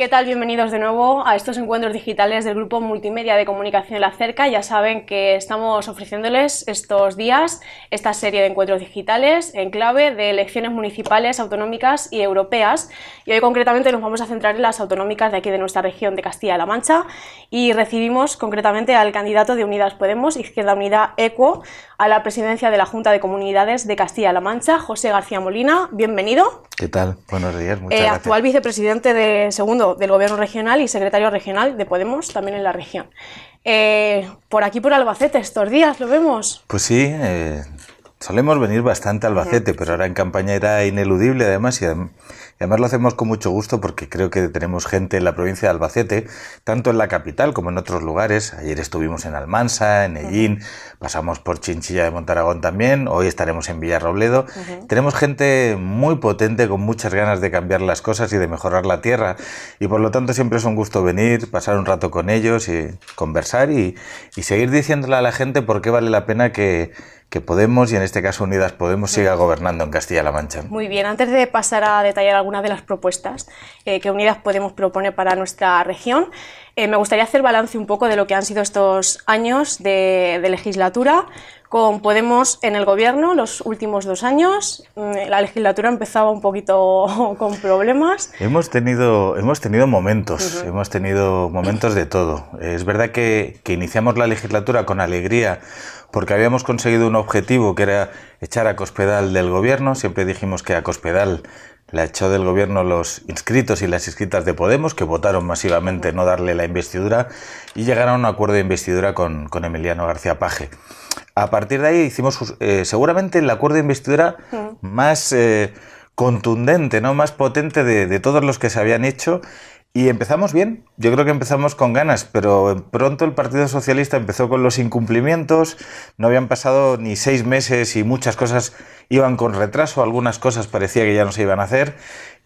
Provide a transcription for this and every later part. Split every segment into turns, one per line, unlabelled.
¿Qué tal? Bienvenidos de nuevo a estos encuentros digitales del Grupo Multimedia de Comunicación La Cerca. Ya saben que estamos ofreciéndoles estos días esta serie de encuentros digitales en clave de elecciones municipales, autonómicas y europeas. Y hoy concretamente nos vamos a centrar en las autonómicas de aquí de nuestra región de Castilla-La Mancha y recibimos concretamente al candidato de Unidas Podemos, Izquierda Unida Equo, a la presidencia de la Junta de Comunidades de Castilla-La Mancha, José García Molina. Bienvenido.
¿Qué tal? Buenos días, muchas gracias.
Actual vicepresidente segundo del Gobierno regional y secretario regional de Podemos, también en la región. Por aquí, por Albacete, estos días, ¿lo vemos?
Pues sí, solemos venir bastante a Albacete, pero ahora en campaña era ineludible además, y además lo hacemos con mucho gusto porque creo que tenemos gente en la provincia de Albacete, tanto en la capital como en otros lugares. Ayer estuvimos en Almansa, en Ellín, pasamos por Chinchilla de Montaragón también, hoy estaremos en Villarrobledo. Tenemos gente muy potente, con muchas ganas de cambiar las cosas y de mejorar la tierra, y por lo tanto siempre es un gusto venir, pasar un rato con ellos y conversar y seguir diciéndole a la gente por qué vale la pena que Podemos, y en este caso Unidas Podemos, siga gobernando en Castilla-La Mancha.
Muy bien, antes de pasar a detallar algunas de las propuestas que Unidas Podemos propone para nuestra región, me gustaría hacer balance un poco de lo que han sido estos años de legislatura. Con Podemos en el gobierno, los últimos 2 años, la legislatura empezaba un poquito con problemas.
Hemos tenido momentos, hemos tenido momentos de todo. Es verdad que iniciamos la legislatura con alegría porque habíamos conseguido un objetivo que era echar a Cospedal del gobierno. Siempre dijimos que a Cospedal la echó del gobierno los inscritos y las inscritas de Podemos, que votaron masivamente no darle la investidura, y llegaron a un acuerdo de investidura con Emiliano García Paje. A partir de ahí hicimos seguramente el acuerdo de investidura más contundente, ¿no? Más potente de todos los que se habían hecho, y empezamos bien. Yo creo que empezamos con ganas, pero pronto el Partido Socialista empezó con los incumplimientos. No habían pasado ni 6 meses y muchas cosas iban con retraso, algunas cosas parecía que ya no se iban a hacer.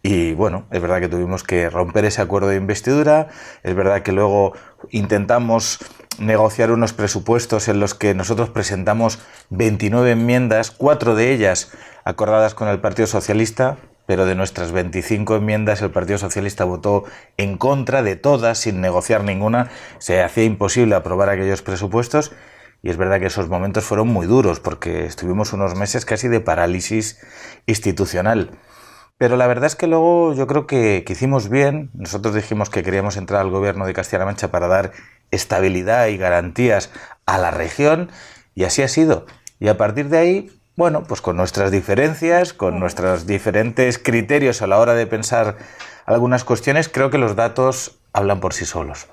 Y bueno, es verdad que tuvimos que romper ese acuerdo de investidura, es verdad que luego intentamos negociar unos presupuestos en los que nosotros presentamos 29 enmiendas, 4 de ellas acordadas con el Partido Socialista, pero de nuestras 25 enmiendas el Partido Socialista votó en contra de todas, sin negociar ninguna. Se hacía imposible aprobar aquellos presupuestos, y es verdad que esos momentos fueron muy duros porque estuvimos unos meses casi de parálisis institucional. Pero la verdad es que luego yo creo que hicimos bien. Nosotros dijimos que queríamos entrar al gobierno de Castilla-La Mancha para dar estabilidad y garantías a la región, y así ha sido. Y a partir de ahí, bueno, pues con nuestras diferencias, con nuestros diferentes criterios a la hora de pensar algunas cuestiones, creo que los datos hablan por sí solos.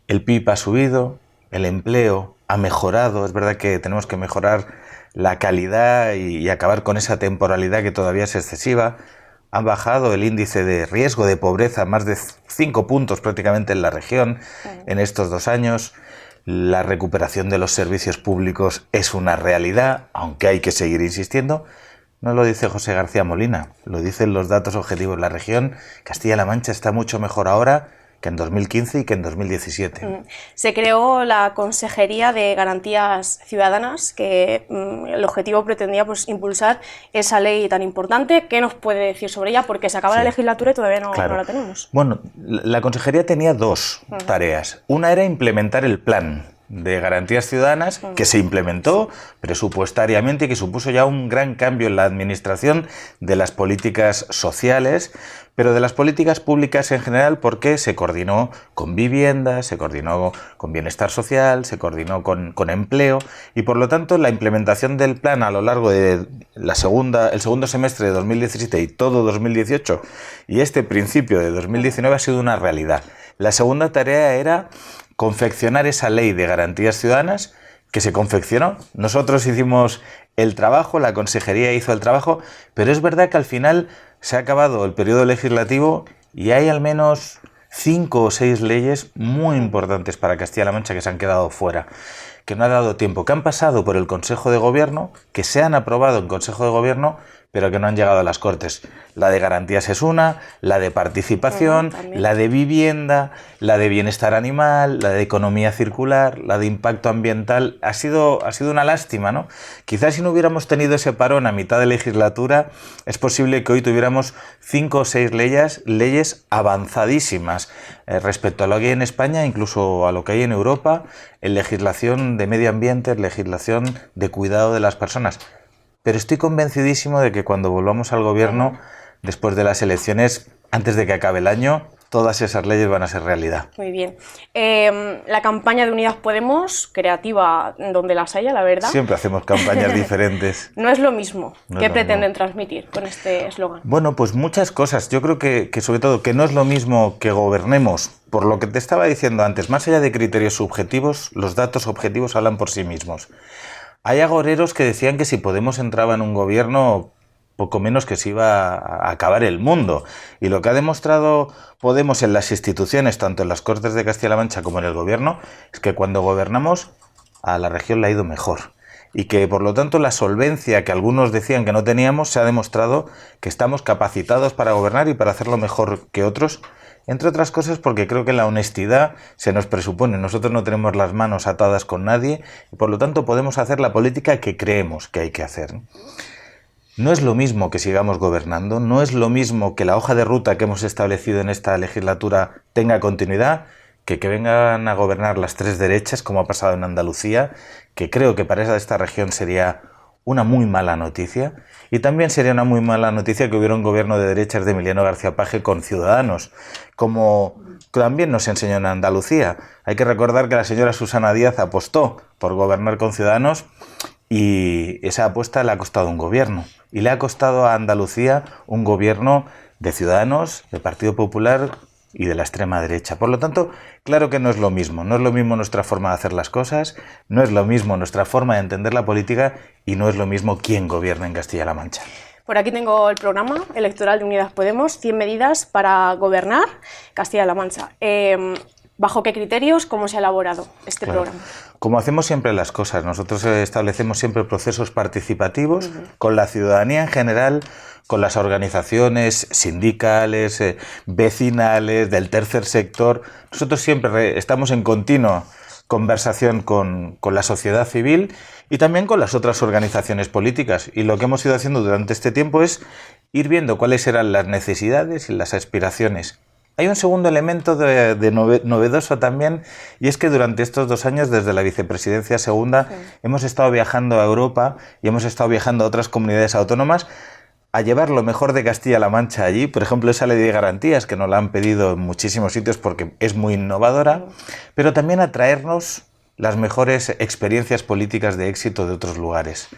El PIB ha subido, el empleo ha mejorado. Es verdad que tenemos que mejorar la calidad y acabar con esa temporalidad que todavía es excesiva. Han bajado el índice de riesgo de pobreza más de 5 puntos prácticamente en la región en estos 2 años. La recuperación de los servicios públicos es una realidad, aunque hay que seguir insistiendo. No lo dice José García Molina, lo dicen los datos objetivos. La región Castilla-La Mancha está mucho mejor ahora que en 2015 y que en 2017.
Se creó la Consejería de Garantías Ciudadanas, que el objetivo pretendía impulsar esa ley tan importante. ¿Qué nos puede decir sobre ella? Porque se acaba la legislatura y todavía no la tenemos.
Bueno, la Consejería tenía 2 tareas. Una era implementar el plan de Garantías Ciudadanas, que se implementó presupuestariamente y que supuso ya un gran cambio en la administración de las políticas sociales, pero de las políticas públicas en general, porque se coordinó con vivienda, se coordinó con bienestar social, se coordinó con empleo, y por lo tanto la implementación del plan a lo largo de el segundo semestre de 2017 y todo 2018 y este principio de 2019 ha sido una realidad. La segunda tarea era confeccionar esa ley de garantías ciudadanas, que se confeccionó. Nosotros hicimos el trabajo, la consejería hizo el trabajo, pero es verdad que al final se ha acabado el periodo legislativo y hay al menos 5 o 6 leyes muy importantes para Castilla-La Mancha que se han quedado fuera, que no ha dado tiempo, que han pasado por el Consejo de Gobierno, que se han aprobado en Consejo de Gobierno, pero que no han llegado a las Cortes. La de garantías es una, la de participación, la de vivienda, la de bienestar animal, la de economía circular, la de impacto ambiental. Ha sido una lástima, ¿no? Quizás si no hubiéramos tenido ese parón a mitad de legislatura, es posible que hoy tuviéramos 5 o 6 leyes avanzadísimas respecto a lo que hay en España, incluso a lo que hay en Europa, en legislación de medio ambiente, legislación de cuidado de las personas. Pero estoy convencidísimo de que cuando volvamos al gobierno, después de las elecciones, antes de que acabe el año, todas esas leyes van a ser realidad.
Muy bien. La campaña de Unidas Podemos, creativa donde las haya, la verdad.
Siempre hacemos campañas diferentes.
No es lo mismo. ¿Qué pretenden transmitir con este eslogan?
Bueno, pues muchas cosas. Yo creo que sobre todo que no es lo mismo que gobernemos. Por lo que te estaba diciendo antes, más allá de criterios subjetivos, los datos objetivos hablan por sí mismos. Hay agoreros que decían que si Podemos entraba en un gobierno, poco menos que se iba a acabar el mundo. Y lo que ha demostrado Podemos en las instituciones, tanto en las Cortes de Castilla-La Mancha como en el gobierno, es que cuando gobernamos a la región le ha ido mejor. Y que, por lo tanto, la solvencia que algunos decían que no teníamos, se ha demostrado que estamos capacitados para gobernar y para hacerlo mejor que otros. Entre otras cosas porque creo que la honestidad se nos presupone. Nosotros no tenemos las manos atadas con nadie y por lo tanto podemos hacer la política que creemos que hay que hacer. No es lo mismo que sigamos gobernando, no es lo mismo que la hoja de ruta que hemos establecido en esta legislatura tenga continuidad, que vengan a gobernar las 3 derechas como ha pasado en Andalucía, que creo que para esta región sería una muy mala noticia. Y también sería una muy mala noticia que hubiera un gobierno de derechas de Emiliano García Paje con Ciudadanos, como también nos enseñó en Andalucía. Hay que recordar que la señora Susana Díaz apostó por gobernar con Ciudadanos y esa apuesta le ha costado un gobierno. Y le ha costado a Andalucía un gobierno de Ciudadanos, del Partido Popular y de la extrema derecha. Por lo tanto, claro que no es lo mismo. No es lo mismo nuestra forma de hacer las cosas, no es lo mismo nuestra forma de entender la política y no es lo mismo quién gobierna en Castilla-La Mancha.
Por aquí tengo el programa electoral de Unidas Podemos, 100 medidas para gobernar Castilla-La Mancha. ¿Bajo qué criterios? ¿Cómo se ha elaborado este programa?
Como hacemos siempre las cosas, nosotros establecemos siempre procesos participativos con la ciudadanía en general, con las organizaciones sindicales, vecinales, del tercer sector. Nosotros siempre estamos en continua conversación con la sociedad civil y también con las otras organizaciones políticas. Y lo que hemos ido haciendo durante este tiempo es ir viendo cuáles eran las necesidades y las aspiraciones. Hay un segundo elemento novedoso también, y es que durante estos 2 años, desde la vicepresidencia segunda, hemos estado viajando a Europa y hemos estado viajando a otras comunidades autónomas a llevar lo mejor de Castilla-La Mancha allí. Por ejemplo, esa ley de garantías, que nos la han pedido en muchísimos sitios porque es muy innovadora, pero también a traernos las mejores experiencias políticas de éxito de otros lugares.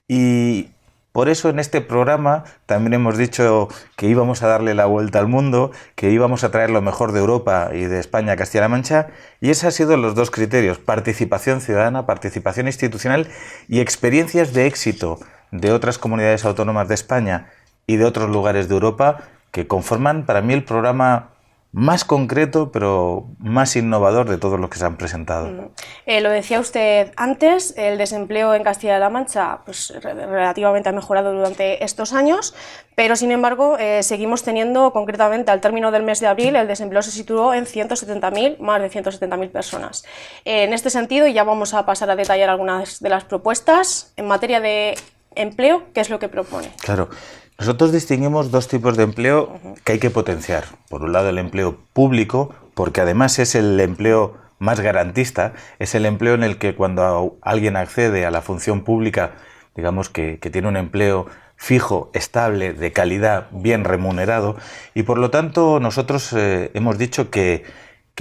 Y por eso en este programa también hemos dicho que íbamos a darle la vuelta al mundo, que íbamos a traer lo mejor de Europa y de España a Castilla-La Mancha, y esos han sido los 2 criterios: participación ciudadana, participación institucional y experiencias de éxito de otras comunidades autónomas de España y de otros lugares de Europa, que conforman para mí el programa más concreto, pero más innovador de todos los que se han presentado.
Lo decía usted antes, el desempleo en Castilla-La Mancha pues, relativamente ha mejorado durante estos años, pero sin embargo seguimos teniendo, concretamente al término del mes de abril, el desempleo se situó en 170.000, más de 170.000 personas. En este sentido, y ya vamos a pasar a detallar algunas de las propuestas, en materia de empleo, ¿qué es lo que propone?
Claro. Nosotros distinguimos 2 tipos de empleo que hay que potenciar. Por un lado, el empleo público, porque además es el empleo más garantista, es el empleo en el que cuando alguien accede a la función pública, digamos que tiene un empleo fijo, estable, de calidad, bien remunerado, y por lo tanto nosotros hemos dicho que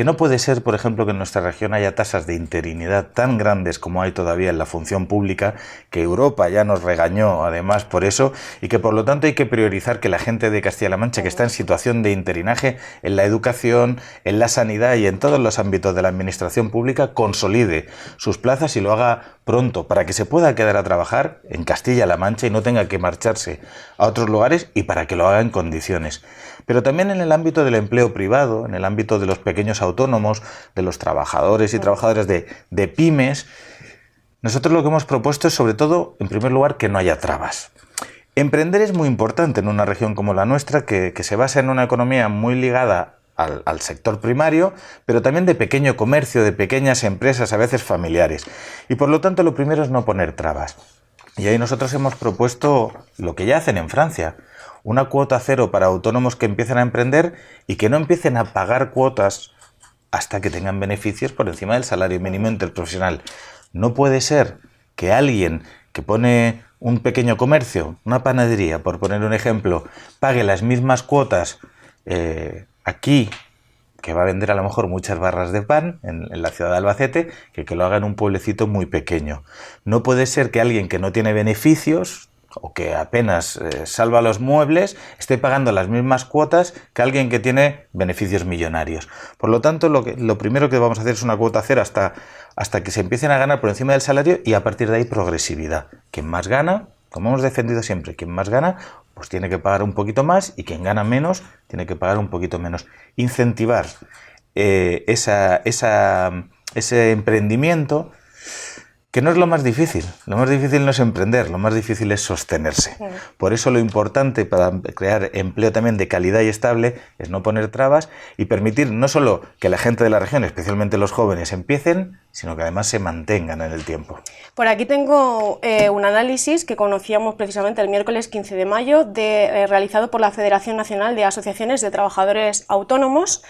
no puede ser, por ejemplo, que en nuestra región haya tasas de interinidad tan grandes como hay todavía en la función pública, que Europa ya nos regañó además por eso, y que por lo tanto hay que priorizar que la gente de Castilla-La Mancha que está en situación de interinaje en la educación, en la sanidad y en todos los ámbitos de la administración pública consolide sus plazas y lo haga pronto, para que se pueda quedar a trabajar en Castilla-La Mancha y no tenga que marcharse a otros lugares, y para que lo haga en condiciones. Pero también en el ámbito del empleo privado, en el ámbito de los pequeños autónomos, de los trabajadores y trabajadoras de pymes, nosotros lo que hemos propuesto es, sobre todo, en primer lugar, que no haya trabas. Emprender es muy importante en una región como la nuestra, que se basa en una economía muy ligada al sector primario, pero también de pequeño comercio, de pequeñas empresas, a veces familiares. Y por lo tanto lo primero es no poner trabas. Y ahí nosotros hemos propuesto lo que ya hacen en Francia, una cuota cero para autónomos que empiecen a emprender y que no empiecen a pagar cuotas hasta que tengan beneficios por encima del salario mínimo interprofesional. No puede ser que alguien que pone un pequeño comercio, una panadería, por poner un ejemplo, pague las mismas cuotas aquí, que va a vender a lo mejor muchas barras de pan en la ciudad de Albacete, que lo haga en un pueblecito muy pequeño. No puede ser que alguien que no tiene beneficios o que apenas salva los muebles esté pagando las mismas cuotas que alguien que tiene beneficios millonarios. Por lo tanto, lo primero que vamos a hacer es una cuota cero hasta que se empiecen a ganar por encima del salario, y a partir de ahí progresividad. Quien más gana, como hemos defendido siempre, quien más gana pues tiene que pagar un poquito más, y quien gana menos tiene que pagar un poquito menos. Incentivar ese emprendimiento, que no es lo más difícil. Lo más difícil no es emprender, lo más difícil es sostenerse. Sí. Por eso lo importante para crear empleo también de calidad y estable es no poner trabas y permitir no solo que la gente de la región, especialmente los jóvenes, empiecen, sino que además se mantengan en el tiempo.
Por aquí tengo un análisis que conocíamos precisamente el miércoles 15 de mayo, realizado por la Federación Nacional de Asociaciones de Trabajadores Autónomos,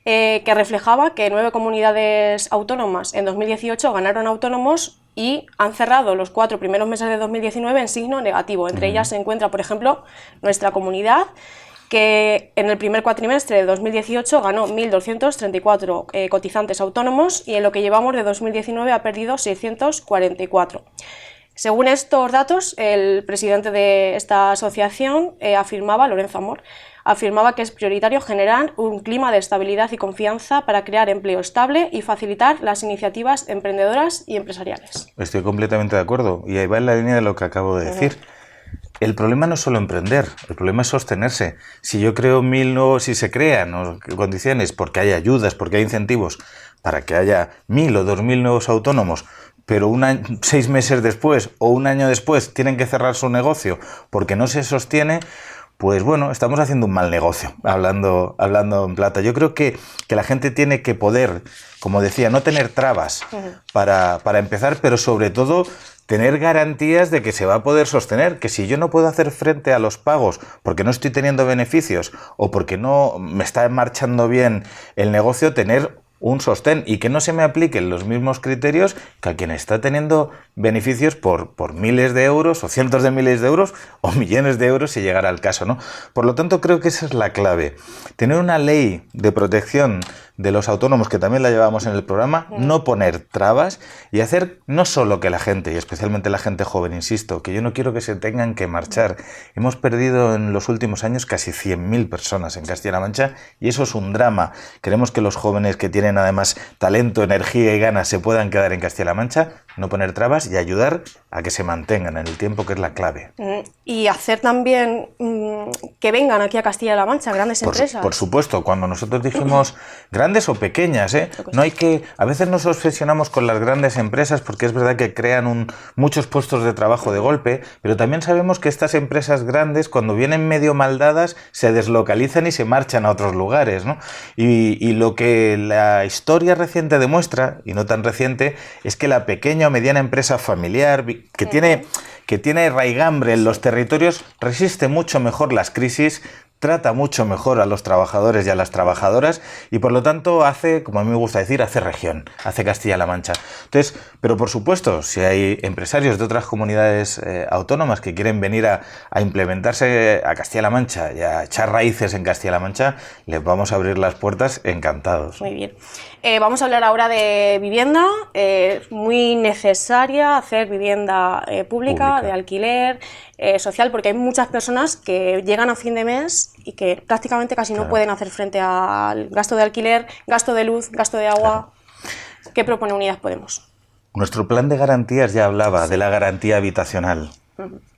que reflejaba que 9 comunidades autónomas en 2018 ganaron autónomos y han cerrado los 4 primeros meses de 2019 en signo negativo. Entre ellas se encuentra, por ejemplo, nuestra comunidad, que en el primer cuatrimestre de 2018 ganó 1.234 cotizantes autónomos, y en lo que llevamos de 2019 ha perdido 644. Según estos datos, el presidente de esta asociación Lorenzo Amor, afirmaba que es prioritario generar un clima de estabilidad y confianza para crear empleo estable y facilitar las iniciativas emprendedoras y empresariales.
Estoy completamente de acuerdo, y ahí va en la línea de lo que acabo de decir. El problema no es solo emprender, el problema es sostenerse. Si yo creo 1000 nuevos, si se crean condiciones, porque hay ayudas, porque hay incentivos para que haya 1000 o 2000 nuevos autónomos, pero 6 meses después o un año después tienen que cerrar su negocio porque no se sostiene, pues bueno, estamos haciendo un mal negocio, hablando en plata. Yo creo que la gente tiene que poder, como decía, no tener trabas para empezar, pero sobre todo tener garantías de que se va a poder sostener, que si yo no puedo hacer frente a los pagos porque no estoy teniendo beneficios o porque no me está marchando bien el negocio, tener un sostén, y que no se me apliquen los mismos criterios que a quien está teniendo beneficios por miles de euros o cientos de miles de euros o millones de euros si llegara al caso, ¿no? Por lo tanto, creo que esa es la clave. Tener una ley de protección de los autónomos, que también la llevamos en el programa, no poner trabas y hacer no solo que la gente, y especialmente la gente joven, insisto, que yo no quiero que se tengan que marchar. Hemos perdido en los últimos años casi 100.000 personas en Castilla-La Mancha, y eso es un drama. Queremos que los jóvenes que tienen además talento, energía y ganas se puedan quedar en Castilla-La Mancha, no poner trabas y ayudar a que se mantengan en el tiempo, que es la clave.
Y hacer también que vengan aquí a Castilla-La Mancha grandes empresas.
Por supuesto, cuando nosotros dijimos grandes o pequeñas, no hay que, a veces nos obsesionamos con las grandes empresas porque es verdad que crean muchos puestos de trabajo de golpe, pero también sabemos que estas empresas grandes, cuando vienen medio mal dadas, se deslocalizan y se marchan a otros lugares, ¿no? Y lo que la historia reciente demuestra, y no tan reciente, es que la pequeña o mediana empresa familiar que tiene raigambre en los territorios resiste mucho mejor las crisis, trata mucho mejor a los trabajadores y a las trabajadoras, y por lo tanto hace, como a mí me gusta decir, hace región, hace Castilla-La Mancha. Entonces, pero por supuesto, si hay empresarios de otras comunidades autónomas que quieren venir a implementarse a Castilla-La Mancha y a echar raíces en Castilla-La Mancha, les vamos a abrir las puertas encantados.
Muy bien. Vamos a hablar ahora de vivienda. Es muy necesaria hacer vivienda pública, de alquiler, social, porque hay muchas personas que llegan a fin de mes y que prácticamente casi no pueden hacer frente al gasto de alquiler, gasto de luz, gasto de agua. ¿Qué propone Unidas Podemos?
Nuestro plan de garantías ya hablaba de la garantía habitacional.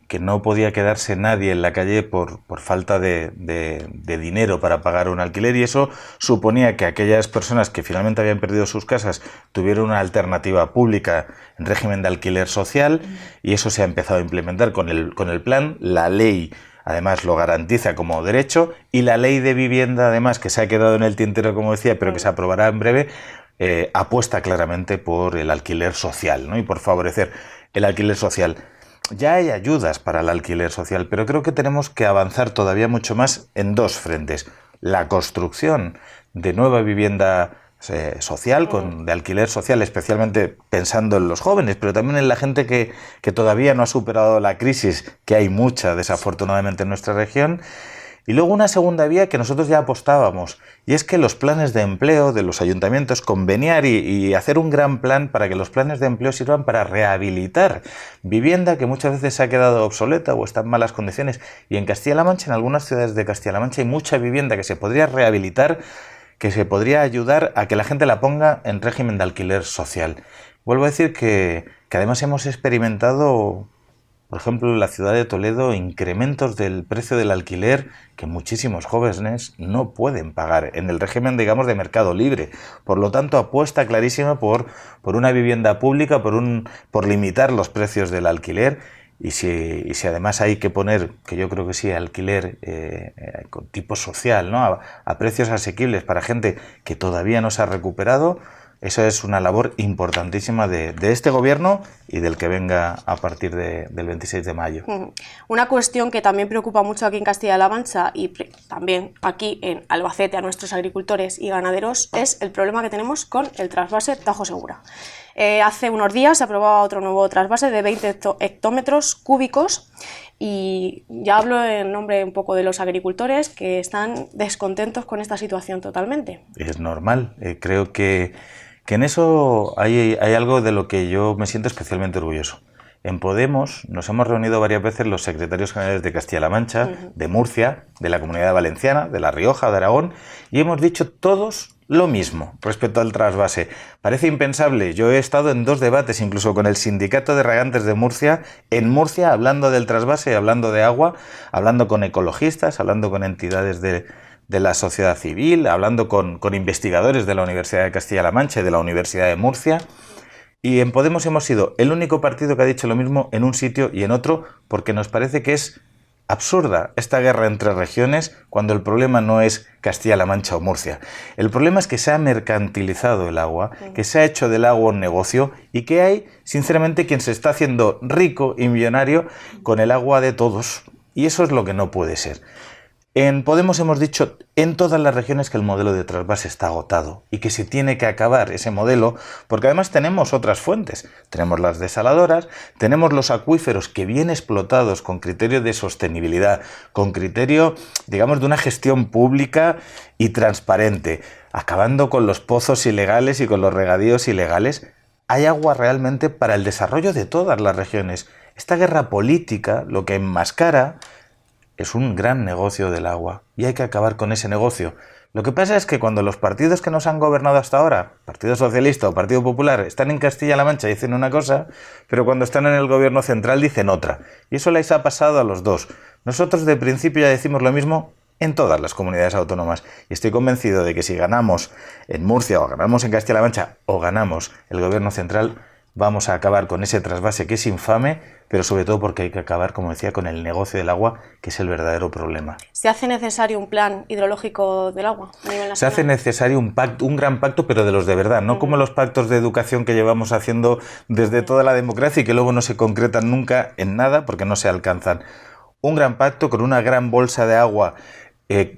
que no podía quedarse nadie en la calle por falta de dinero para pagar un alquiler, y eso suponía que aquellas personas que finalmente habían perdido sus casas tuvieran una alternativa pública en régimen de alquiler social, y eso se ha empezado a implementar con el plan. La ley además lo garantiza como derecho, y la ley de vivienda, además, que se ha quedado en el tintero, como decía, pero que se aprobará en breve, apuesta claramente por el alquiler social, ¿no? Y por favorecer el alquiler social. Ya hay ayudas para el alquiler social, pero creo que tenemos que avanzar todavía mucho más en dos frentes. La construcción de nueva vivienda social, de alquiler social, especialmente pensando en los jóvenes, pero también en la gente que todavía no ha superado la crisis, que hay mucha, desafortunadamente, en nuestra región. Y luego una segunda vía que nosotros ya apostábamos, y es que los planes de empleo de los ayuntamientos, conveniar y hacer un gran plan para que los planes de empleo sirvan para rehabilitar vivienda que muchas veces se ha quedado obsoleta o está en malas condiciones. Y en Castilla-La Mancha, en algunas ciudades de Castilla-La Mancha, hay mucha vivienda que se podría rehabilitar, que se podría ayudar a que la gente la ponga en régimen de alquiler social. Vuelvo a decir que además hemos experimentado, por ejemplo, en la ciudad de Toledo, incrementos del precio del alquiler que muchísimos jóvenes no pueden pagar en el régimen, digamos, de mercado libre. Por lo tanto, apuesta clarísima por una vivienda pública, por limitar los precios del alquiler. Y si además hay que poner, que yo creo que sí, alquiler con tipo social, ¿no? A precios asequibles para gente que todavía no se ha recuperado, eso es una labor importantísima de este gobierno y del que venga a partir del 26 de mayo.
Una cuestión que también preocupa mucho aquí en Castilla-La Mancha y también aquí en Albacete a nuestros agricultores y ganaderos es el problema que tenemos con el trasvase Tajo Segura. Hace unos días se aprobaba otro nuevo trasvase de 20 hectómetros cúbicos, y ya hablo en nombre un poco de los agricultores que están descontentos con esta situación totalmente.
Es normal, creo que en eso hay algo de lo que yo me siento especialmente orgulloso. En Podemos nos hemos reunido varias veces los secretarios generales de Castilla-La Mancha, de Murcia, de la Comunidad Valenciana, de La Rioja, de Aragón, y hemos dicho todos lo mismo respecto al trasvase. Parece impensable. Yo he estado en 2 debates, incluso con el sindicato de regantes de Murcia, en Murcia, hablando del trasvase, hablando de agua, hablando con ecologistas, hablando con entidades de la sociedad civil, hablando con investigadores de la Universidad de Castilla-La Mancha y de la Universidad de Murcia. Y en Podemos hemos sido el único partido que ha dicho lo mismo en un sitio y en otro, porque nos parece que es absurda esta guerra entre regiones cuando el problema no es Castilla-La Mancha o Murcia. El problema es que se ha mercantilizado el agua, que se ha hecho del agua un negocio y que hay, sinceramente, quien se está haciendo rico y millonario con el agua de todos. Y eso es lo que no puede ser. En Podemos hemos dicho en todas las regiones que el modelo de trasvase está agotado y que se tiene que acabar ese modelo, porque además tenemos otras fuentes. Tenemos las desaladoras, tenemos los acuíferos que bien explotados con criterio de sostenibilidad, con criterio, digamos, de una gestión pública y transparente, acabando con los pozos ilegales y con los regadíos ilegales. Hay agua realmente para el desarrollo de todas las regiones. Esta guerra política lo que enmascara es un gran negocio del agua y hay que acabar con ese negocio. Lo que pasa es que cuando los partidos que nos han gobernado hasta ahora, Partido Socialista o Partido Popular, están en Castilla-La Mancha dicen una cosa, pero cuando están en el gobierno central dicen otra. Y eso les ha pasado a los dos. Nosotros de principio ya decimos lo mismo en todas las comunidades autónomas. Y estoy convencido de que si ganamos en Murcia o ganamos en Castilla-La Mancha o ganamos el gobierno central, vamos a acabar con ese trasvase que es infame, pero sobre todo porque hay que acabar, como decía, con el negocio del agua, que es el verdadero problema.
¿Se hace necesario un plan hidrológico del agua a nivel nacional?
Se hace necesario un gran pacto, pero de los de verdad, no como los pactos de educación que llevamos haciendo desde toda la democracia y que luego no se concretan nunca en nada porque no se alcanzan. Un gran pacto con una gran bolsa de agua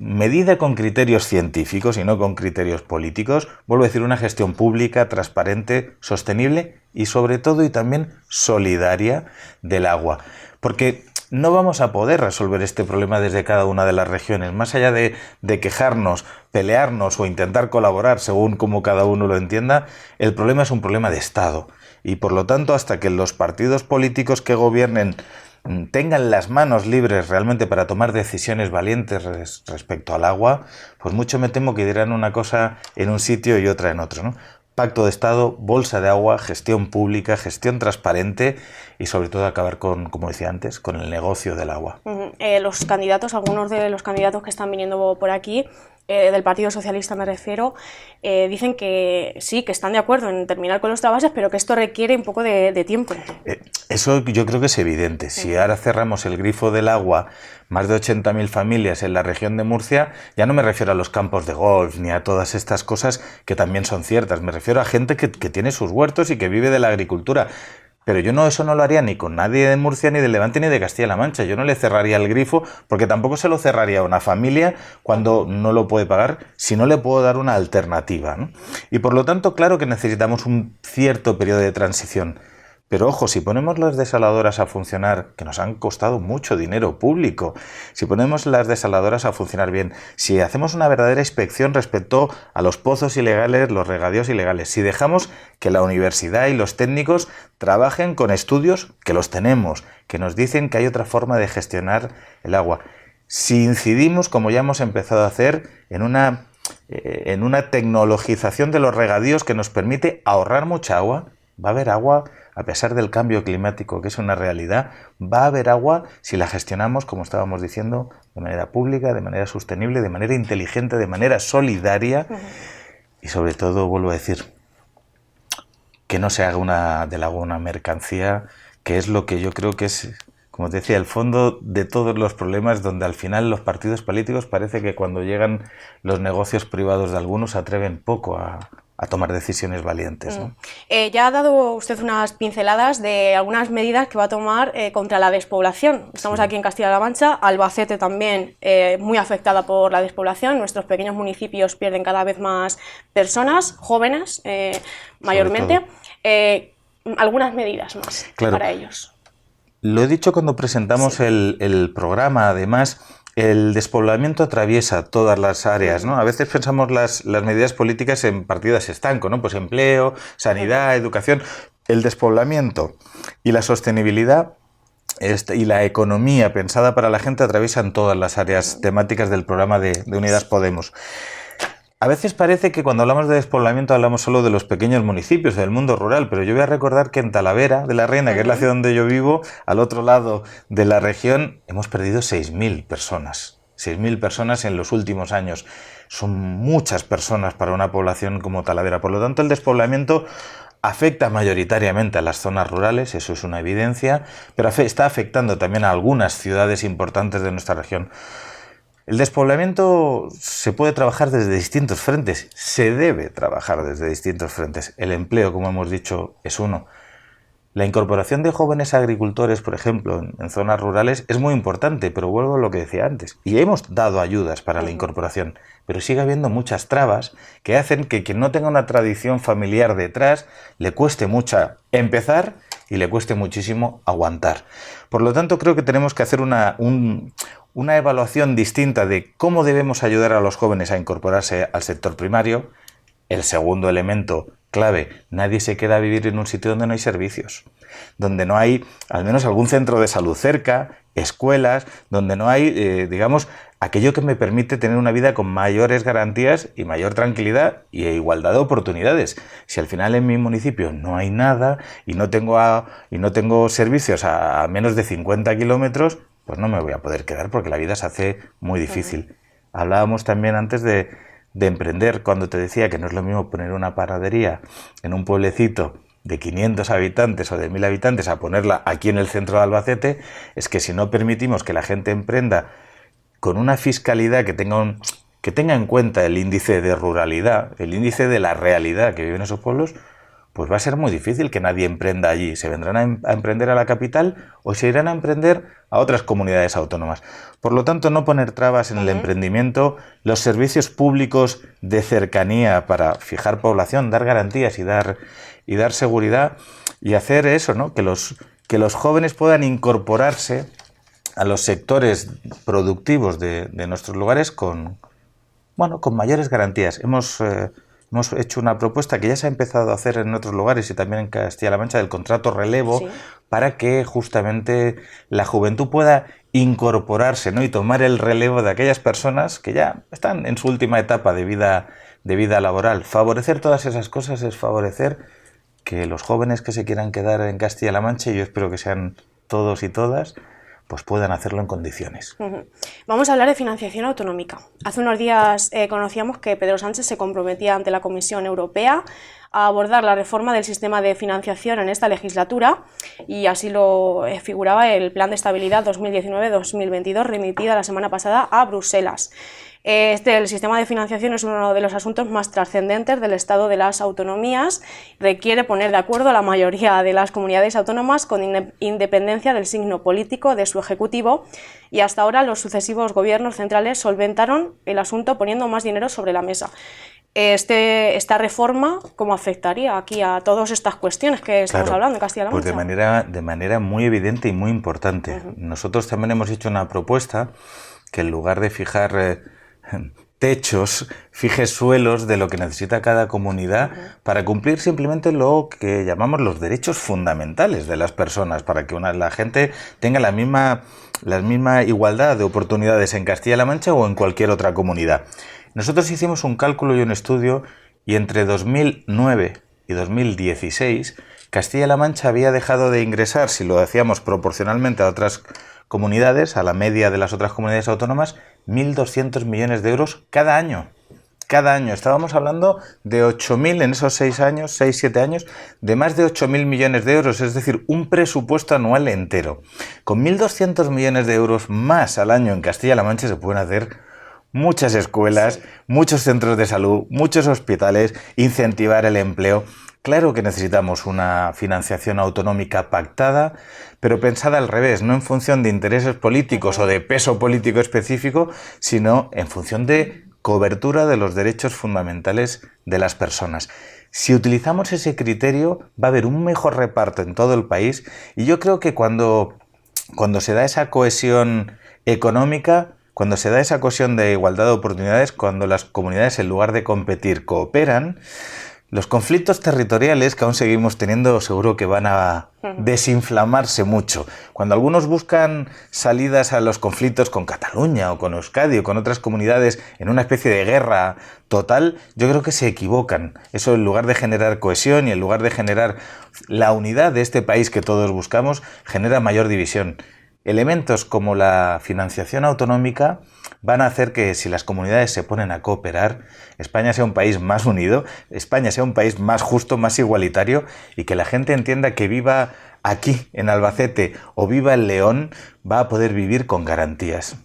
medida con criterios científicos y no con criterios políticos. Vuelvo a decir, una gestión pública, transparente, sostenible y sobre todo y también solidaria del agua. Porque no vamos a poder resolver este problema desde cada una de las regiones. Más allá de quejarnos, pelearnos o intentar colaborar según como cada uno lo entienda, el problema es un problema de Estado. Y por lo tanto, hasta que los partidos políticos que gobiernen tengan las manos libres realmente para tomar decisiones valientes respecto al agua, pues mucho me temo que dirán una cosa en un sitio y otra en otro, ¿no? Pacto de Estado, bolsa de agua, gestión pública, gestión transparente y sobre todo acabar con, como decía antes, con el negocio del agua.
Los candidatos, algunos de los candidatos que están viniendo por aquí, del Partido Socialista me refiero, dicen que sí, que están de acuerdo en terminar con los trasvases, pero que esto requiere un poco de tiempo.
Eso yo creo que es evidente. Si ahora cerramos el grifo del agua, más de 80.000 familias en la región de Murcia, ya no me refiero a los campos de golf ni a todas estas cosas que también son ciertas, me refiero a gente que tiene sus huertos y que vive de la agricultura. Pero yo eso no lo haría ni con nadie de Murcia, ni de Levante, ni de Castilla-La Mancha. Yo no le cerraría el grifo, porque tampoco se lo cerraría a una familia cuando no lo puede pagar, si no le puedo dar una alternativa, ¿no? Y por lo tanto, claro que necesitamos un cierto periodo de transición. Pero ojo, si ponemos las desaladoras a funcionar, que nos han costado mucho dinero público, si ponemos las desaladoras a funcionar bien, si hacemos una verdadera inspección respecto a los pozos ilegales, los regadíos ilegales, si dejamos que la universidad y los técnicos trabajen con estudios, que los tenemos, que nos dicen que hay otra forma de gestionar el agua, si incidimos, como ya hemos empezado a hacer, en una tecnologización de los regadíos que nos permite ahorrar mucha agua, va a haber agua. A pesar del cambio climático, que es una realidad, va a haber agua si la gestionamos, como estábamos diciendo, de manera pública, de manera sostenible, de manera inteligente, de manera solidaria y sobre todo, vuelvo a decir, que no se haga del agua una mercancía, que es lo que yo creo que es, como te decía, el fondo de todos los problemas, donde al final los partidos políticos parece que cuando llegan los negocios privados de algunos se atreven poco a tomar decisiones valientes, ¿no?
Ya ha dado usted unas pinceladas de algunas medidas que va a tomar contra la despoblación. Estamos aquí en Castilla-La Mancha, Albacete también muy afectada por la despoblación. Nuestros pequeños municipios pierden cada vez más personas, jóvenes mayormente. Algunas medidas más para ellos.
Lo he dicho cuando presentamos el programa, además. El despoblamiento atraviesa todas las áreas, ¿no? A veces pensamos las medidas políticas en partidas estanco, ¿no? Pues empleo, sanidad, educación. El despoblamiento y la sostenibilidad y la economía pensada para la gente atraviesan todas las áreas temáticas del programa de Unidas Podemos. A veces parece que cuando hablamos de despoblamiento hablamos solo de los pequeños municipios, del mundo rural, pero yo voy a recordar que en Talavera de la Reina, que es la ciudad donde yo vivo, al otro lado de la región, hemos perdido 6.000 personas. 6.000 personas en los últimos años. Son muchas personas para una población como Talavera. Por lo tanto, el despoblamiento afecta mayoritariamente a las zonas rurales, eso es una evidencia, pero está afectando también a algunas ciudades importantes de nuestra región. El despoblamiento se puede trabajar desde distintos frentes, se debe trabajar desde distintos frentes. El empleo, como hemos dicho, es uno. La incorporación de jóvenes agricultores, por ejemplo, en zonas rurales es muy importante, pero vuelvo a lo que decía antes. Y hemos dado ayudas para la incorporación, pero sigue habiendo muchas trabas que hacen que quien no tenga una tradición familiar detrás le cueste mucho empezar y le cueste muchísimo aguantar. Por lo tanto, creo que tenemos que hacer una evaluación distinta de cómo debemos ayudar a los jóvenes a incorporarse al sector primario. El segundo elemento clave, nadie se queda a vivir en un sitio donde no hay servicios, donde no hay al menos algún centro de salud cerca, escuelas, donde no hay, digamos, aquello que me permite tener una vida con mayores garantías y mayor tranquilidad y igualdad de oportunidades. Si al final en mi municipio no hay nada y no tengo servicios a menos de 50 kilómetros, pues no me voy a poder quedar porque la vida se hace muy difícil. Hablábamos también antes de emprender, cuando te decía que no es lo mismo poner una panadería en un pueblecito de 500 habitantes o de 1.000 habitantes a ponerla aquí en el centro de Albacete, es que si no permitimos que la gente emprenda con una fiscalidad que tenga en cuenta el índice de ruralidad, el índice de la realidad que viven esos pueblos, pues va a ser muy difícil que nadie emprenda allí. Se vendrán a emprender a la capital o se irán a emprender a otras comunidades autónomas. Por lo tanto, no poner trabas en el emprendimiento, los servicios públicos de cercanía para fijar población, dar garantías y dar seguridad y hacer eso, ¿no? Que los jóvenes puedan incorporarse a los sectores productivos de nuestros lugares con mayores garantías. Hemos hecho una propuesta que ya se ha empezado a hacer en otros lugares y también en Castilla-La Mancha del contrato relevo para que justamente la juventud pueda incorporarse, ¿no? Y tomar el relevo de aquellas personas que ya están en su última etapa de vida de vida laboral. Favorecer todas esas cosas es favorecer que los jóvenes que se quieran quedar en Castilla-La Mancha, y yo espero que sean todos y todas, pues puedan hacerlo en condiciones.
Vamos a hablar de financiación autonómica. Hace unos días conocíamos que Pedro Sánchez se comprometía ante la Comisión Europea a abordar la reforma del sistema de financiación en esta legislatura, y así lo figuraba el Plan de Estabilidad 2019-2022 remitida la semana pasada a Bruselas. El sistema de financiación es uno de los asuntos más trascendentes del Estado de las autonomías. Requiere poner de acuerdo a la mayoría de las comunidades autónomas con independencia del signo político de su ejecutivo, y hasta ahora los sucesivos gobiernos centrales solventaron el asunto poniendo más dinero sobre la mesa. Esta reforma, ¿cómo afectaría aquí a todas estas cuestiones que estamos hablando en Castilla-La Mancha?
Pues de manera muy evidente y muy importante. Nosotros también hemos hecho una propuesta que en lugar de fijar techos, fije suelos de lo que necesita cada comunidad para cumplir simplemente lo que llamamos los derechos fundamentales de las personas, para que la gente tenga la misma igualdad de oportunidades en Castilla-La Mancha o en cualquier otra comunidad. Nosotros hicimos un cálculo y un estudio, y entre 2009 y 2016 Castilla-La Mancha había dejado de ingresar, si lo hacíamos proporcionalmente a otras comunidades, a la media de las otras comunidades autónomas, 1.200 millones de euros cada año. Cada año. Estábamos hablando de 8.000 en esos 6-7 años, de más de 8.000 millones de euros, es decir, un presupuesto anual entero. Con 1.200 millones de euros más al año en Castilla-La Mancha se pueden hacer muchas escuelas, muchos centros de salud, muchos hospitales, incentivar el empleo. Claro que necesitamos una financiación autonómica pactada, pero pensada al revés, no en función de intereses políticos o de peso político específico, sino en función de cobertura de los derechos fundamentales de las personas. Si utilizamos ese criterio, va a haber un mejor reparto en todo el país, y yo creo que cuando se da esa cohesión económica, cuando se da esa cohesión de igualdad de oportunidades, cuando las comunidades, en lugar de competir, cooperan, los conflictos territoriales que aún seguimos teniendo seguro que van a desinflamarse mucho. Cuando algunos buscan salidas a los conflictos con Cataluña o con Euskadi o con otras comunidades en una especie de guerra total, yo creo que se equivocan. Eso, en lugar de generar cohesión y en lugar de generar la unidad de este país que todos buscamos, genera mayor división. Elementos como la financiación autonómica van a hacer que, si las comunidades se ponen a cooperar, España sea un país más unido, España sea un país más justo, más igualitario, y que la gente entienda que viva aquí, en Albacete, o viva en León, va a poder vivir con garantías.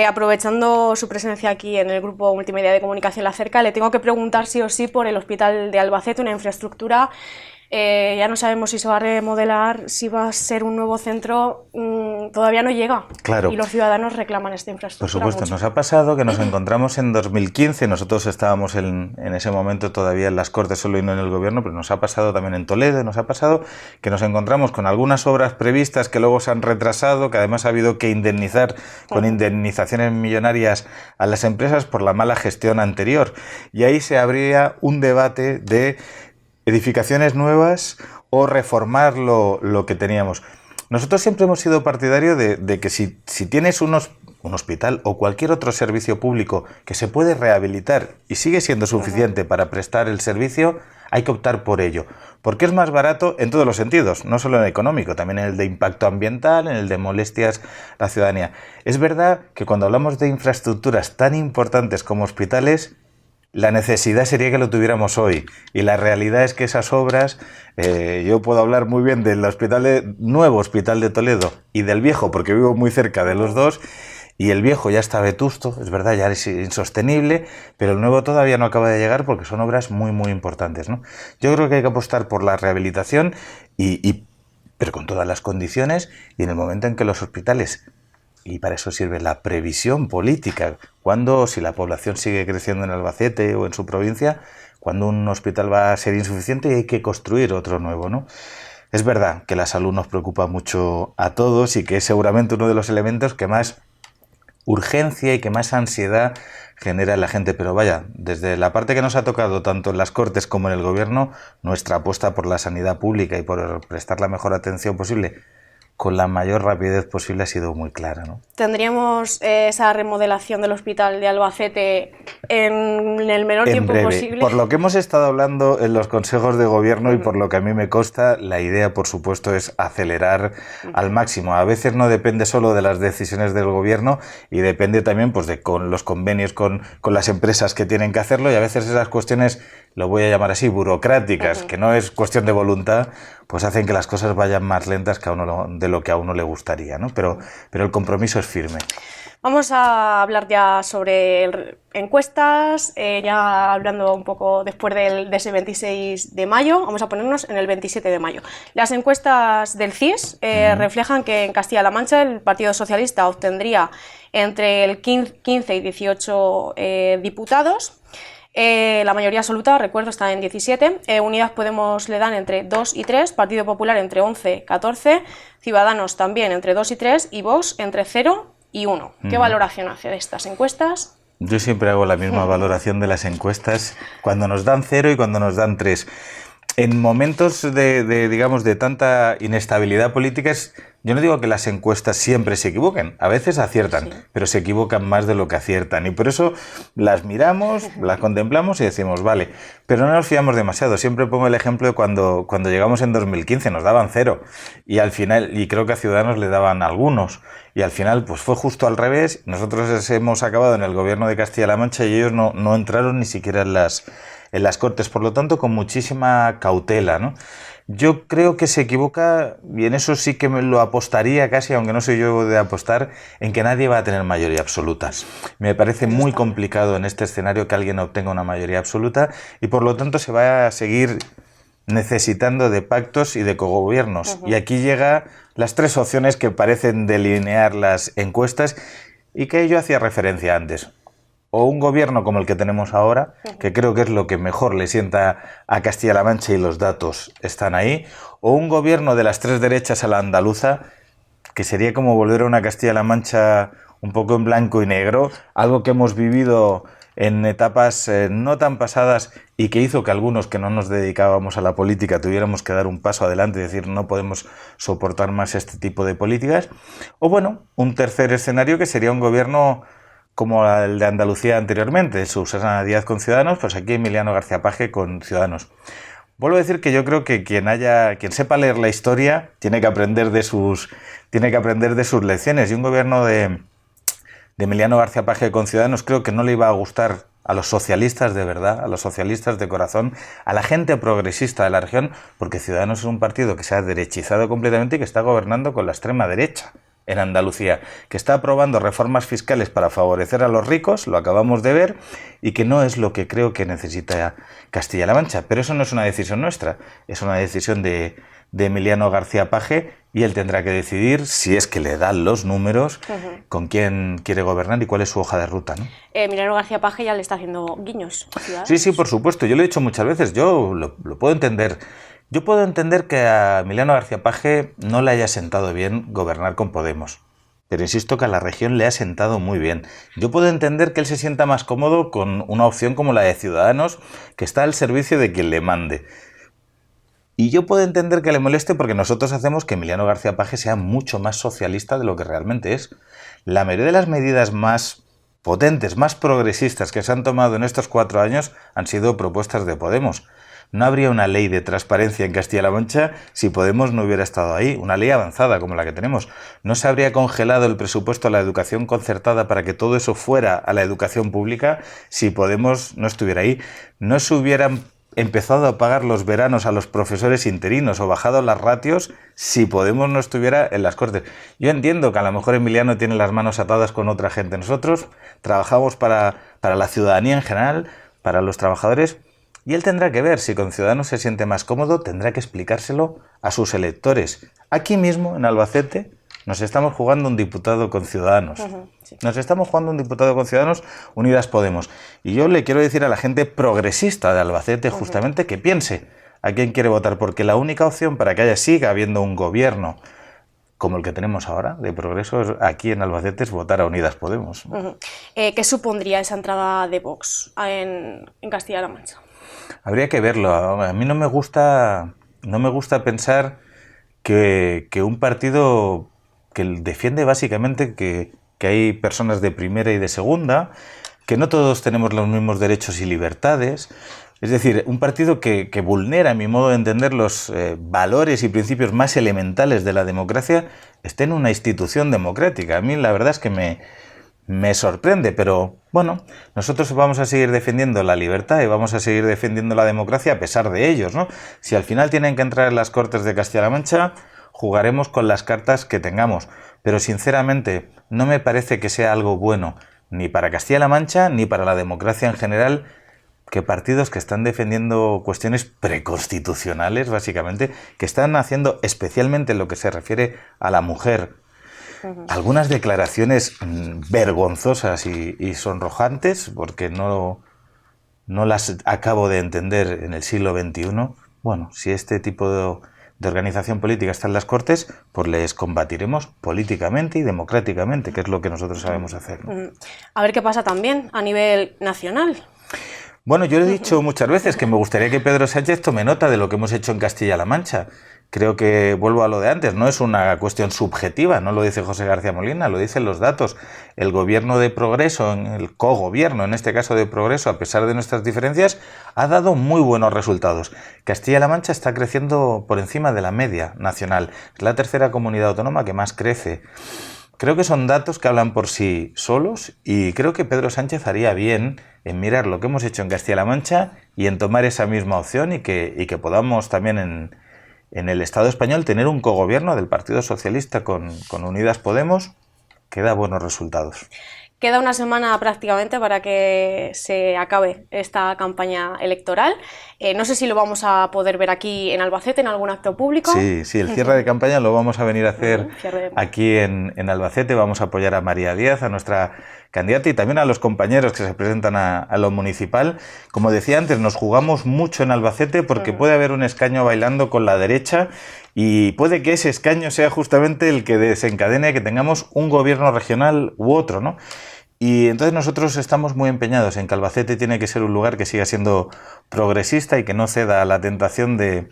Aprovechando su presencia aquí en el Grupo Multimedia de Comunicación La Cerca, le tengo que preguntar sí o sí por el Hospital de Albacete, una infraestructura. Ya no sabemos si se va a remodelar, si va a ser un nuevo centro, todavía no llega.
Claro.
Y los ciudadanos reclaman esta infraestructura.
Por supuesto,
mucho.
Nos ha pasado que nos encontramos en 2015, nosotros estábamos en ese momento todavía en las Cortes solo y no en el Gobierno, pero nos ha pasado también en Toledo, nos ha pasado que nos encontramos con algunas obras previstas que luego se han retrasado, que además ha habido que indemnizar con indemnizaciones millonarias a las empresas por la mala gestión anterior. Y ahí se abría un debate de edificaciones nuevas o reformar lo que teníamos. Nosotros siempre hemos sido partidarios de que si tienes un hospital o cualquier otro servicio público que se puede rehabilitar y sigue siendo suficiente para prestar el servicio, hay que optar por ello, porque es más barato en todos los sentidos, no solo en el económico, también en el de impacto ambiental, en el de molestias a la ciudadanía. Es verdad que cuando hablamos de infraestructuras tan importantes como hospitales, la necesidad sería que lo tuviéramos hoy, y la realidad es que esas obras, yo puedo hablar muy bien del nuevo hospital de Toledo y del viejo, porque vivo muy cerca de los dos, y el viejo ya está vetusto, es verdad, ya es insostenible, pero el nuevo todavía no acaba de llegar porque son obras muy, muy importantes, ¿no? Yo creo que hay que apostar por la rehabilitación, pero con todas las condiciones, y en el momento en que los hospitales, y para eso sirve la previsión política, si la población sigue creciendo en Albacete o en su provincia, cuando un hospital va a ser insuficiente y hay que construir otro nuevo, ¿no? Es verdad que la salud nos preocupa mucho a todos y que es seguramente uno de los elementos que más urgencia y que más ansiedad genera en la gente, pero vaya, desde la parte que nos ha tocado tanto en las Cortes como en el Gobierno, nuestra apuesta por la sanidad pública y por prestar la mejor atención posible con la mayor rapidez posible ha sido muy clara, ¿no?
¿Tendríamos esa remodelación del hospital de Albacete en el menor tiempo posible?
Por lo que hemos estado hablando en los consejos de gobierno y por lo que a mí me consta, la idea, por supuesto, es acelerar al máximo. A veces no depende solo de las decisiones del gobierno y depende también pues, de con los convenios con las empresas que tienen que hacerlo, y a veces esas cuestiones, lo voy a llamar así, burocráticas, que no es cuestión de voluntad, pues hacen que las cosas vayan más lentas que de lo que a uno le gustaría, ¿no? Pero el compromiso es firme.
Vamos a hablar ya sobre encuestas, ya hablando un poco después de ese 26 de mayo, vamos a ponernos en el 27 de mayo. Las encuestas del CIS reflejan que en Castilla-La Mancha el Partido Socialista obtendría entre el 15 y 18 diputados. La mayoría absoluta, recuerdo, está en 17. Unidas Podemos le dan entre 2 y 3, Partido Popular entre 11 y 14, Ciudadanos también entre 2 y 3 y Vox entre 0 y 1. ¿Qué valoración hace de estas encuestas?
Yo siempre hago la misma valoración de las encuestas cuando nos dan 0 y cuando nos dan 3. En momentos digamos, de tanta inestabilidad política, yo no digo que las encuestas siempre se equivoquen, a veces aciertan, pero se equivocan más de lo que aciertan. Y por eso las miramos, las contemplamos y decimos, vale, pero no nos fiamos demasiado. Siempre pongo el ejemplo de cuando llegamos en 2015, nos daban 0, y al final, y creo que a Ciudadanos le daban algunos, y al final pues fue justo al revés. Nosotros hemos acabado en el gobierno de Castilla-La Mancha y ellos no entraron ni siquiera en las Cortes, por lo tanto con muchísima cautela, ¿no? Yo creo que se equivoca, y en eso sí que me lo apostaría casi, aunque no soy yo de apostar, en que nadie va a tener mayoría absoluta. Me parece muy complicado en este escenario que alguien obtenga una mayoría absoluta, y por lo tanto se va a seguir necesitando de pactos y de cogobiernos. Y aquí llega las 3 opciones que parecen delinear las encuestas y que yo hacía referencia antes. O un gobierno como el que tenemos ahora, que creo que es lo que mejor le sienta a Castilla-La Mancha y los datos están ahí, o un gobierno de las 3 derechas a la andaluza, que sería como volver a una Castilla-La Mancha un poco en blanco y negro, algo que hemos vivido en etapas no tan pasadas y que hizo que algunos que no nos dedicábamos a la política tuviéramos que dar un paso adelante y decir no podemos soportar más este tipo de políticas. O bueno, un tercer escenario que sería un gobierno como el de Andalucía anteriormente, Susana Díaz con Ciudadanos, pues aquí Emiliano García Paje con Ciudadanos. Vuelvo a decir que yo creo que quien sepa leer la historia tiene que aprender de sus lecciones, y un gobierno de Emiliano García Paje con Ciudadanos creo que no le iba a gustar a los socialistas de verdad, a los socialistas de corazón, a la gente progresista de la región, porque Ciudadanos es un partido que se ha derechizado completamente y que está gobernando con la extrema derecha en Andalucía, que está aprobando reformas fiscales para favorecer a los ricos, lo acabamos de ver, y que no es lo que creo que necesita Castilla-La Mancha. Pero eso no es una decisión nuestra, es una decisión de Emiliano García Paje, y él tendrá que decidir, si es que le dan los números, con quién quiere gobernar y cuál es su hoja de ruta, ¿no?
Emiliano García Paje ya le está haciendo guiños a Ciudadanos.
Sí, por supuesto, yo lo he dicho muchas veces, yo lo puedo entender. Yo puedo entender que a Emiliano García Paje no le haya sentado bien gobernar con Podemos, pero insisto que a la región le ha sentado muy bien. Yo puedo entender que él se sienta más cómodo con una opción como la de Ciudadanos, que está al servicio de quien le mande. Y yo puedo entender que le moleste porque nosotros hacemos que Emiliano García Paje sea mucho más socialista de lo que realmente es. La mayoría de las medidas más potentes, más progresistas que se han tomado en estos 4 años han sido propuestas de Podemos. No habría una ley de transparencia en Castilla-La Mancha si Podemos no hubiera estado ahí, una ley avanzada como la que tenemos. No se habría congelado el presupuesto a la educación concertada para que todo eso fuera a la educación pública si Podemos no estuviera ahí. No se hubieran empezado a pagar los veranos a los profesores interinos o bajado las ratios si Podemos no estuviera en las Cortes. Yo entiendo que a lo mejor Emiliano tiene las manos atadas con otra gente. Nosotros trabajamos para la ciudadanía en general, para los trabajadores. Y él tendrá que ver si con Ciudadanos se siente más cómodo, tendrá que explicárselo a sus electores. Aquí mismo, en Albacete, nos estamos jugando un diputado con Ciudadanos. Sí. Nos estamos jugando un diputado con Ciudadanos, Unidas Podemos. Y yo le quiero decir a la gente progresista de Albacete justamente que piense a quién quiere votar, porque la única opción para que siga habiendo un gobierno como el que tenemos ahora, de progreso, aquí en Albacete, es votar a Unidas Podemos.
¿Qué supondría esa entrada de Vox en Castilla-La Mancha?
Habría que verlo. A mí no me gusta pensar que un partido que defiende básicamente que hay personas de primera y de segunda, que no todos tenemos los mismos derechos y libertades. Es decir, un partido que vulnera, a mi modo de entender, los valores y principios más elementales de la democracia, esté en una institución democrática. A mí la verdad es que me sorprende, pero bueno, nosotros vamos a seguir defendiendo la libertad y vamos a seguir defendiendo la democracia a pesar de ellos, ¿no? Si al final tienen que entrar en las Cortes de Castilla-La Mancha, jugaremos con las cartas que tengamos. Pero sinceramente, no me parece que sea algo bueno ni para Castilla-La Mancha ni para la democracia en general que partidos que están defendiendo cuestiones preconstitucionales, básicamente, que están haciendo especialmente en lo que se refiere a la mujer, algunas declaraciones vergonzosas y sonrojantes, porque no las acabo de entender en el siglo XXI. Bueno, si este tipo de organización política está en las Cortes, pues les combatiremos políticamente y democráticamente, que es lo que nosotros sabemos hacer, ¿no?
A ver qué pasa también a nivel nacional.
Bueno, yo le he dicho muchas veces que me gustaría que Pedro Sánchez tome nota de lo que hemos hecho en Castilla-La Mancha. Creo que, vuelvo a lo de antes, no es una cuestión subjetiva, no lo dice José García Molina, lo dicen los datos. El gobierno de progreso, el cogobierno, en este caso de progreso, a pesar de nuestras diferencias, ha dado muy buenos resultados. Castilla-La Mancha está creciendo por encima de la media nacional. Es la tercera comunidad autónoma que más crece. Creo que son datos que hablan por sí solos y creo que Pedro Sánchez haría bien en mirar lo que hemos hecho en Castilla-La Mancha y en tomar esa misma opción y que podamos también en el Estado español tener un cogobierno del Partido Socialista con Unidas Podemos que da buenos resultados.
Queda una semana prácticamente para que se acabe esta campaña electoral. No sé si lo vamos a poder ver aquí en Albacete, en algún acto público.
Sí, el cierre de campaña lo vamos a venir a hacer aquí en Albacete. Vamos a apoyar a María Díaz, a nuestra candidata, y también a los compañeros que se presentan a lo municipal. Como decía antes, nos jugamos mucho en Albacete porque puede haber un escaño bailando con la derecha y puede que ese escaño sea justamente el que desencadene que tengamos un gobierno regional u otro, ¿no? Y entonces nosotros estamos muy empeñados en que Albacete tiene que ser un lugar que siga siendo progresista y que no ceda a la tentación de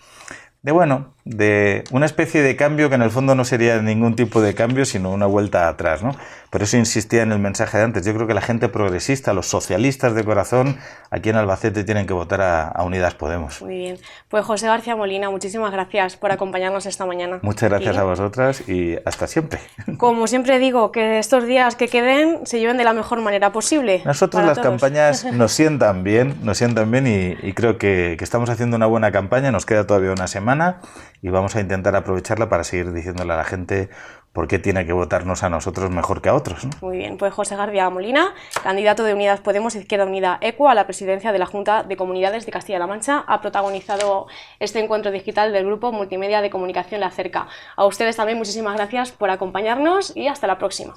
una especie de cambio que en el fondo no sería ningún tipo de cambio, sino una vuelta atrás, ¿no? Por eso insistía en el mensaje de antes. Yo creo que la gente progresista, los socialistas de corazón, aquí en Albacete tienen que votar a Unidas Podemos.
Muy bien. Pues José García Molina, muchísimas gracias por acompañarnos esta mañana.
Muchas gracias a vosotras y hasta siempre.
Como siempre digo, que estos días que queden se lleven de la mejor manera posible.
Nosotros las campañas nos sientan bien y creo que estamos haciendo una buena campaña. Nos queda todavía una semana y vamos a intentar aprovecharla para seguir diciéndole a la gente por qué tiene que votarnos a nosotros mejor que a otros, ¿no?
Muy bien, pues José García Molina, candidato de Unidas Podemos Izquierda Unida ECO a la presidencia de la Junta de Comunidades de Castilla-La Mancha, ha protagonizado este encuentro digital del Grupo Multimedia de Comunicación La Cerca. A ustedes también muchísimas gracias por acompañarnos y hasta la próxima.